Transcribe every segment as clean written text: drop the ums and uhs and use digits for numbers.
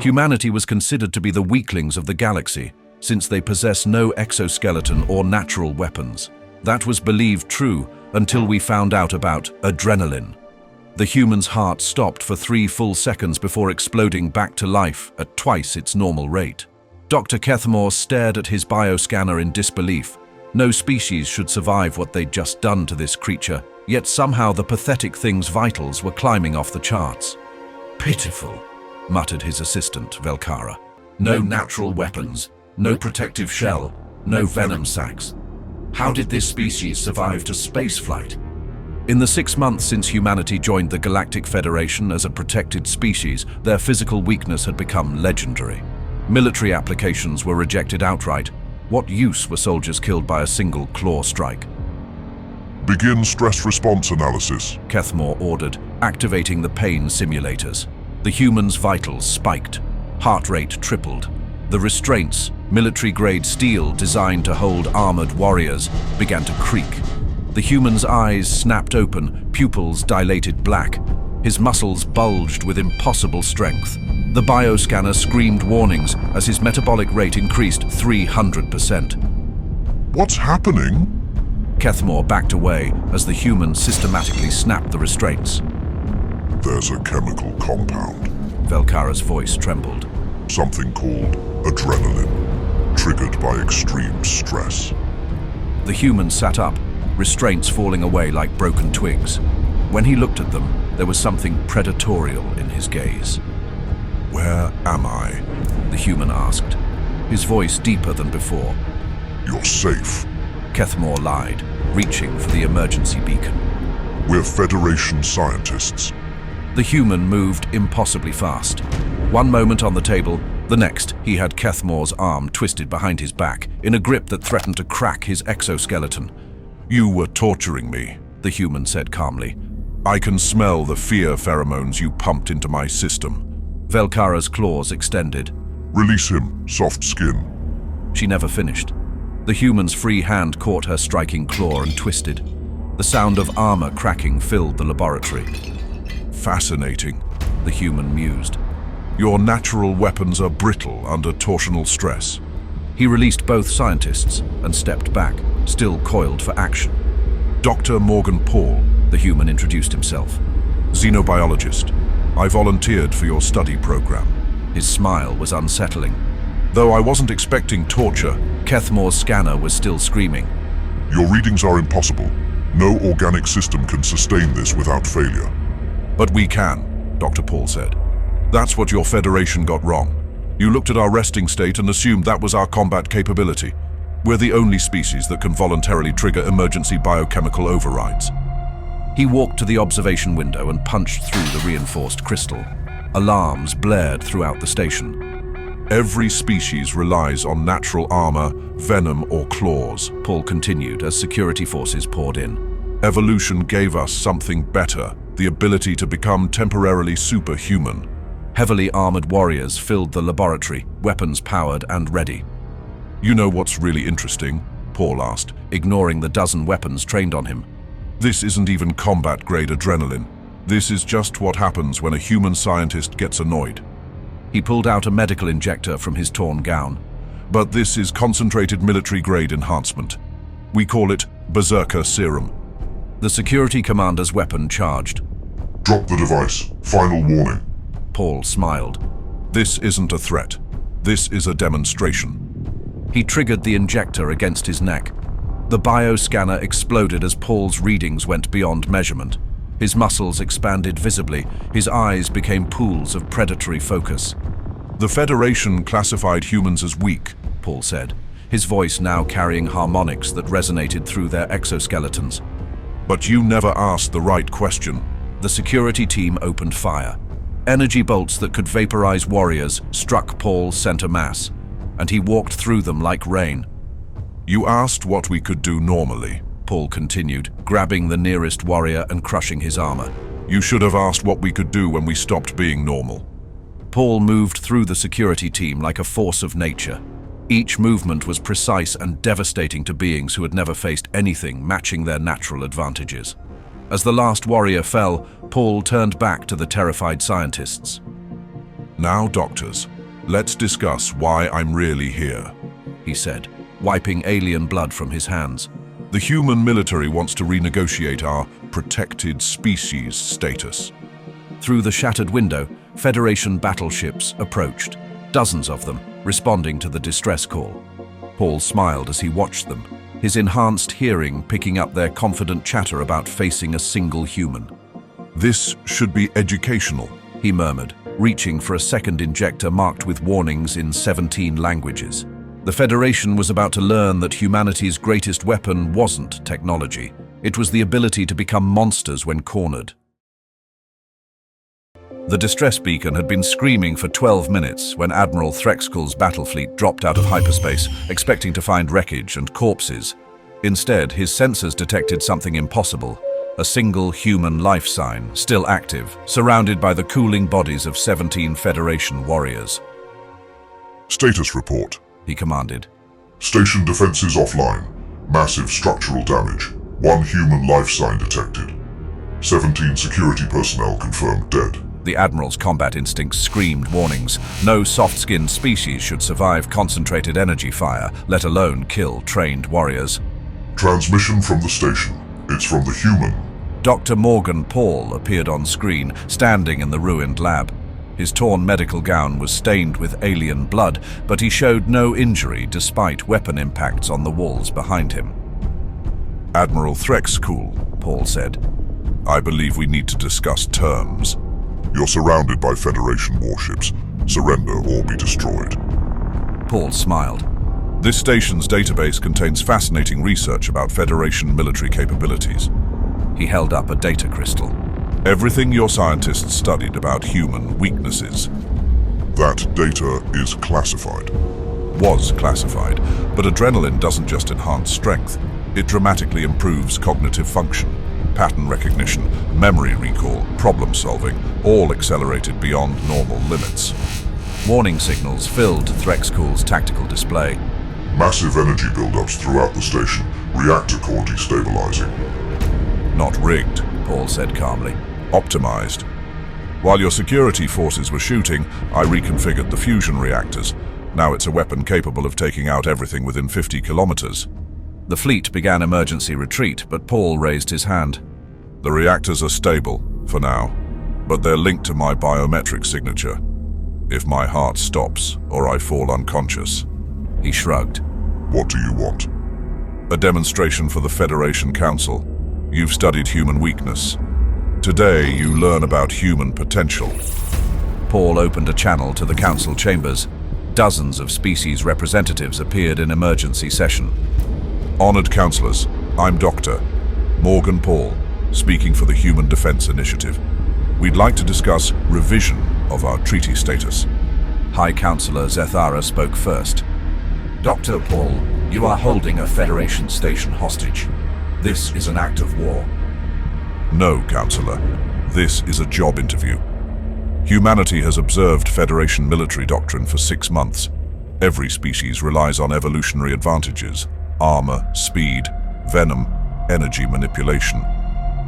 Humanity was considered to be the weaklings of the galaxy, since they possess no exoskeleton or natural weapons. That was believed true until we found out about adrenaline. The human's heart stopped for 3 full seconds before exploding back to life at twice its normal rate. Dr. Kethmore stared at his bioscanner in disbelief. No species should survive what they'd just done to this creature, yet somehow the pathetic thing's vitals were climbing off the charts. "Pitiful," muttered his assistant, Velkara. "No natural weapons, no protective shell, no venom sacs. How did this species survive to spaceflight?" In the 6 months since humanity joined the Galactic Federation as a protected species, their physical weakness had become legendary. Military applications were rejected outright. What use were soldiers killed by a single claw strike? "Begin stress response analysis," Kethmore ordered, activating the pain simulators. The human's vitals spiked. Heart rate tripled. The restraints, military-grade steel designed to hold armored warriors, began to creak. The human's eyes snapped open, pupils dilated black. His muscles bulged with impossible strength. The bioscanner screamed warnings as his metabolic rate increased 300%. "What's happening?" Kethmore backed away as the human systematically snapped the restraints. "There's a chemical compound," Velkara's voice trembled. "Something called adrenaline, triggered by extreme stress." The human sat up, restraints falling away like broken twigs. When he looked at them, there was something predatorial in his gaze. "Where am I?" the human asked, his voice deeper than before. "You're safe." Kethmore lied, reaching for the emergency beacon. "We're Federation scientists." The human moved impossibly fast. One moment on the table, the next he had Kethmore's arm twisted behind his back in a grip that threatened to crack his exoskeleton. "You were torturing me," the human said calmly. "I can smell the fear pheromones you pumped into my system." Velkara's claws extended. "Release him, soft skin." She never finished. The human's free hand caught her striking claw and twisted. The sound of armor cracking filled the laboratory. "Fascinating," the human mused. "Your natural weapons are brittle under torsional stress." He released both scientists and stepped back, still coiled for action. "Dr. Morgan Paul," the human introduced himself. "Xenobiologist. I volunteered for your study program." His smile was unsettling. "Though I wasn't expecting torture." Kethmore's scanner was still screaming. "Your readings are impossible. No organic system can sustain this without failure." "But we can," Dr. Paul said. "That's what your Federation got wrong. You looked at our resting state and assumed that was our combat capability. We're the only species that can voluntarily trigger emergency biochemical overrides." He walked to the observation window and punched through the reinforced crystal. Alarms blared throughout the station. "Every species relies on natural armor, venom, or claws," Paul continued as security forces poured in. "Evolution gave us something better, the ability to become temporarily superhuman." Heavily armored warriors filled the laboratory, weapons powered and ready. "You know what's really interesting?" Paul asked, ignoring the dozen weapons trained on him. "This isn't even combat-grade adrenaline. This is just what happens when a human scientist gets annoyed." He pulled out a medical injector from his torn gown. "But this is concentrated military-grade enhancement. We call it Berserker Serum." The security commander's weapon charged. "Drop the device. Final warning." Paul smiled. "This isn't a threat. This is a demonstration." He triggered the injector against his neck. The bioscanner exploded as Paul's readings went beyond measurement. His muscles expanded visibly. His eyes became pools of predatory focus. "The Federation classified humans as weak," Paul said, his voice now carrying harmonics that resonated through their exoskeletons. "But you never asked the right question." The security team opened fire. Energy bolts that could vaporize warriors struck Paul's center mass, and he walked through them like rain. "You asked what we could do normally," Paul continued, grabbing the nearest warrior and crushing his armor. "You should have asked what we could do when we stopped being normal." Paul moved through the security team like a force of nature. Each movement was precise and devastating to beings who had never faced anything matching their natural advantages. As the last warrior fell, Paul turned back to the terrified scientists. Now, doctors, let's discuss why I'm really here, he said, wiping alien blood from his hands. The human military wants to renegotiate our protected species status. Through the shattered window, Federation battleships approached, dozens of them, responding to the distress call. Paul smiled as he watched them, his enhanced hearing picking up their confident chatter about facing a single human. This should be educational, he murmured, reaching for a second injector marked with warnings in 17 languages. The Federation was about to learn that humanity's greatest weapon wasn't technology. It was the ability to become monsters when cornered. The distress beacon had been screaming for 12 minutes when Admiral Threxkull's battle fleet dropped out of hyperspace, expecting to find wreckage and corpses. Instead, his sensors detected something impossible, a single human life sign, still active, surrounded by the cooling bodies of 17 Federation warriors. Status report, he commanded. Station defenses offline. Massive structural damage. 1 human life sign detected. 17 security personnel confirmed dead. The Admiral's combat instincts screamed warnings. No soft-skinned species should survive concentrated energy fire, let alone kill trained warriors. Transmission from the station. It's from the human. Dr. Morgan Paul appeared on screen, standing in the ruined lab. His torn medical gown was stained with alien blood, but he showed no injury despite weapon impacts on the walls behind him. Admiral Threxkull, Paul said. I believe we need to discuss terms. You're surrounded by Federation warships. Surrender or be destroyed. Paul smiled. This station's database contains fascinating research about Federation military capabilities. He held up a data crystal. Everything your scientists studied about human weaknesses. That data is classified. Was classified, but adrenaline doesn't just enhance strength. It dramatically improves cognitive function, pattern recognition, memory recall, problem solving, all accelerated beyond normal limits. Warning signals filled Threxkull's tactical display. Massive energy buildups throughout the station, reactor core destabilizing. Not rigged, Paul said calmly. Optimized. While your security forces were shooting, I reconfigured the fusion reactors. Now it's a weapon capable of taking out everything within 50 kilometers. The fleet began emergency retreat, but Paul raised his hand. The reactors are stable, for now, but they're linked to my biometric signature. If my heart stops, or I fall unconscious. He shrugged. What do you want? A demonstration for the Federation Council. You've studied human weakness. Today, you learn about human potential. Paul opened a channel to the council chambers. Dozens of species representatives appeared in emergency session. Honored councillors, I'm Dr. Morgan Paul, speaking for the Human Defense Initiative. We'd like to discuss revision of our treaty status. High Councillor Zethara spoke first. Dr. Paul, you are holding a Federation station hostage. This is an act of war. No, Councillor. This is a job interview. Humanity has observed Federation military doctrine for 6 months. Every species relies on evolutionary advantages, armor, speed, venom, energy manipulation.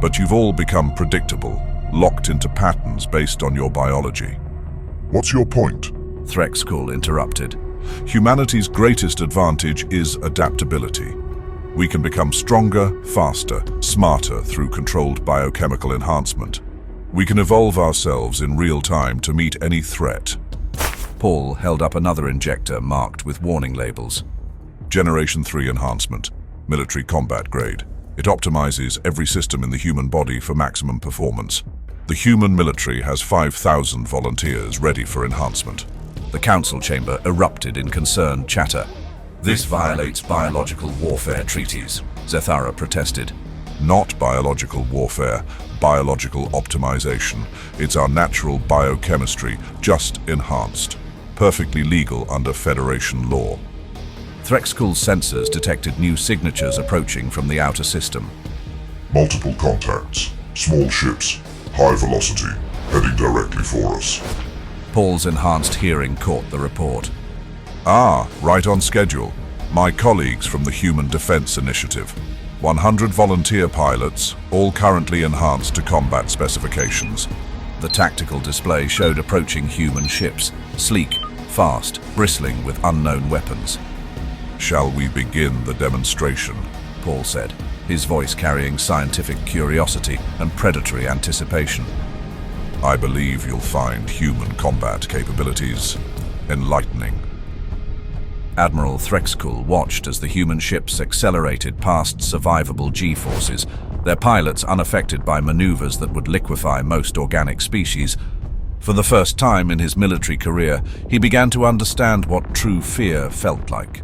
But you've all become predictable, locked into patterns based on your biology. What's your point? Threxkull interrupted. Humanity's greatest advantage is adaptability. We can become stronger, faster, smarter through controlled biochemical enhancement. We can evolve ourselves in real time to meet any threat. Paul held up another injector marked with warning labels. Generation 3 enhancement, military combat grade. It optimizes every system in the human body for maximum performance. The human military has 5,000 volunteers ready for enhancement. The council chamber erupted in concerned chatter. This violates biological warfare treaties, Zethara protested. Not biological warfare, biological optimization. It's our natural biochemistry, just enhanced. Perfectly legal under Federation law. Threxkull's sensors detected new signatures approaching from the outer system. Multiple contacts, small ships, high velocity, heading directly for us. Paul's enhanced hearing caught the report. Ah, right on schedule. My colleagues from the Human Defense Initiative. 100 volunteer pilots, all currently enhanced to combat specifications. The tactical display showed approaching human ships, sleek, fast, bristling with unknown weapons. Shall we begin the demonstration? Paul said, his voice carrying scientific curiosity and predatory anticipation. I believe you'll find human combat capabilities enlightening. Admiral Threxcool watched as the human ships accelerated past survivable G-forces, their pilots unaffected by maneuvers that would liquefy most organic species. For the first time in his military career, he began to understand what true fear felt like.